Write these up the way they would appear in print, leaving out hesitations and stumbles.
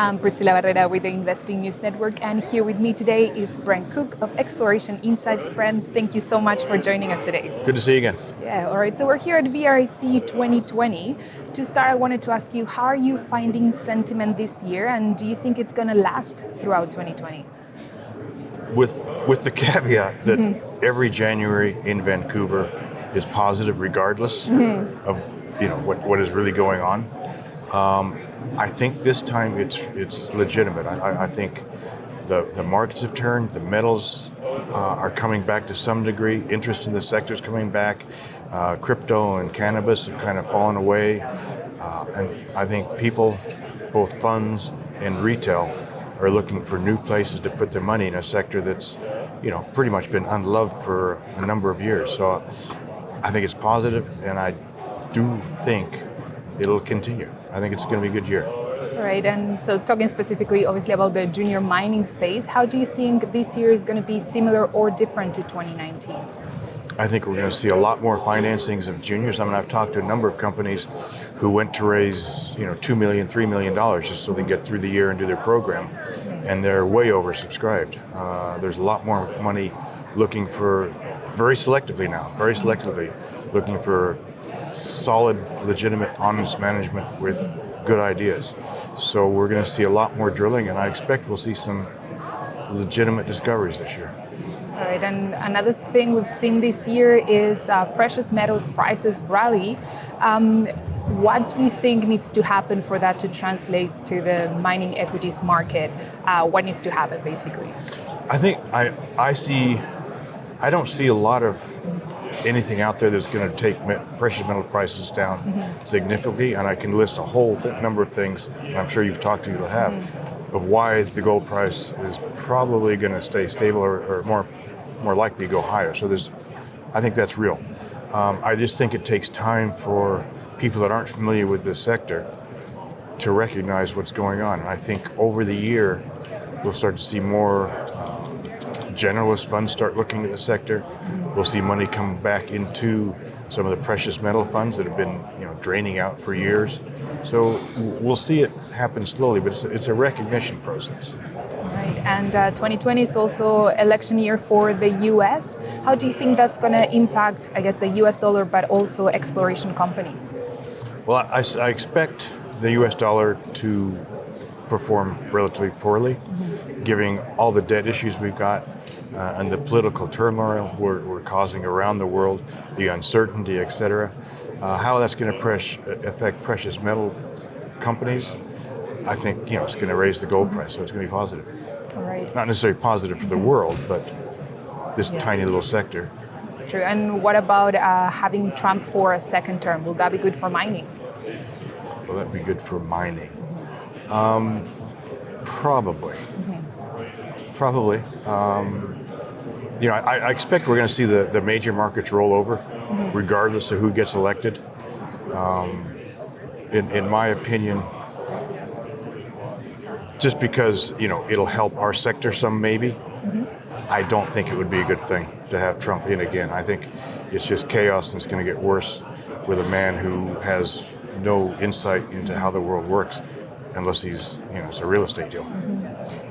I'm Priscilla Barrera with the Investing News Network, and here with me today is Brent Cook of Exploration Insights. Brent, thank you so much for joining us today. Good to see you again. Yeah, all right, so we're here at VRIC 2020. To start, I wanted to ask you, how are you finding sentiment this year, and do you think it's going to last throughout 2020? With the caveat that every January in Vancouver is positive regardless of what is really going on. I think this time it's legitimate. I think the markets have turned, the metals are coming back to some degree, interest in the sector is coming back, crypto and cannabis have kind of fallen away, and I think people, both funds and retail, are looking for new places to put their money in a sector that's pretty much been unloved for a number of years. So I think it's positive, and I do think it'll continue. I think it's going to be a good year. Right, and so talking specifically, obviously, about the junior mining space, how do you think this year is going to be similar or different to 2019? I think we're going to see a lot more financings of juniors. I mean, I've talked to a number of companies who went to raise, $2 million, $3 million just so they can get through the year and do their program, and they're way oversubscribed. There's a lot more money looking for, very selectively, looking for solid, legitimate, honest management with good ideas. So we're going to see a lot more drilling, and I expect we'll see some legitimate discoveries this year. All right, and another thing we've seen this year is precious metals prices rally. What do you think needs to happen for that to translate to the mining equities market? What needs to happen, basically? I think I don't see a lot of anything out there that's going to take precious metal prices down significantly, and I can list a whole number of things, and I'm sure you've talked to people that have, of why the gold price is probably going to stay stable or more likely to go higher. So I think that's real. I just think it takes time for people that aren't familiar with this sector to recognize what's going on. And I think over the year, we'll start to see more generalist funds start looking at the sector. We'll see money come back into some of the precious metal funds that have been draining out for years. So we'll see it happen slowly, but it's a recognition process. Right, and 2020 is also election year for the US. How do you think that's going to impact, I guess, the US dollar, but also exploration companies? Well, I expect the US dollar to perform relatively poorly, given all the debt issues we've got and the political turmoil we're causing around the world, the uncertainty, et cetera. How that's going to affect precious metal companies, I think it's going to raise the gold price, so it's going to be positive. All right. Not necessarily positive for the world, but this tiny little sector. That's true. And what about having Trump for a second term? Will that be good for mining? Will that be good for mining? Probably. Probably. I expect we're going to see the major markets roll over, regardless of who gets elected. In my opinion, just because it'll help our sector some, maybe. I don't think it would be a good thing to have Trump in again. I think it's just chaos, and it's going to get worse with a man who has no insight into how the world works, unless he's it's a real estate deal.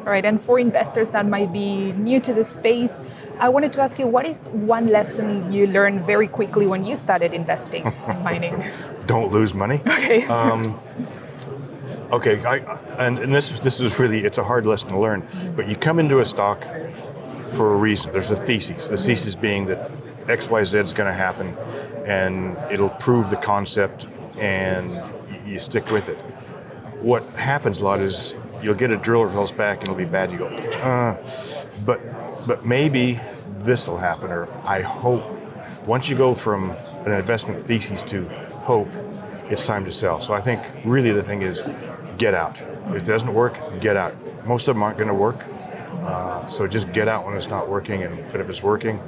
All right, and for investors that might be new to the space, I wanted to ask you, what is one lesson you learned very quickly when you started investing in mining? Don't lose money. Okay. And this is really, it's a hard lesson to learn, but you come into a stock for a reason. There's a thesis. The thesis being that XYZ is going to happen, and it'll prove the concept, and you stick with it. What happens a lot is you'll get a drill results back and it'll be bad. You go, but maybe this will happen, or I hope. Once you go from an investment thesis to hope, it's time to sell. So I think really the thing is get out. If it doesn't work, get out. Most of them aren't going to work, so just get out when it's not working. But if it's working,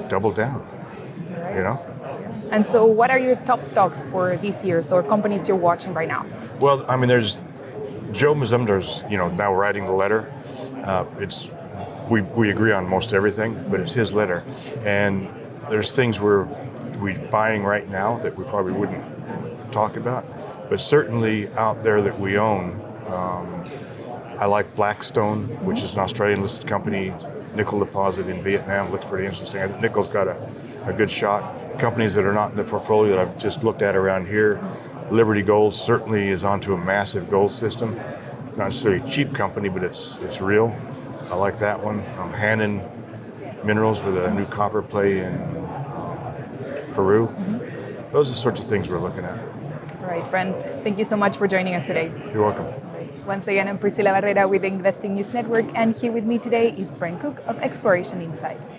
double down. Right. And so, what are your top stocks for this year, or companies you're watching right now? Well, I mean, there's Joe Mazumdar's, now writing the letter. We agree on most everything, but it's his letter, and there's things we're buying right now that we probably wouldn't talk about, but certainly out there that we own, I like Blackstone, which is an Australian listed company, nickel deposit in Vietnam. Looks pretty interesting. I think nickel's got a good shot. Companies that are not in the portfolio that I've just looked at around here, Liberty Gold certainly is onto a massive gold system. Not necessarily a cheap company, but it's real. I like that one. Hannon Minerals with a new copper play in Peru. Those are the sorts of things we're looking at. All right, Brent, thank you so much for joining us today. You're welcome. Once again, I'm Priscilla Barrera with the Investing News Network, and here with me today is Brent Cook of Exploration Insights.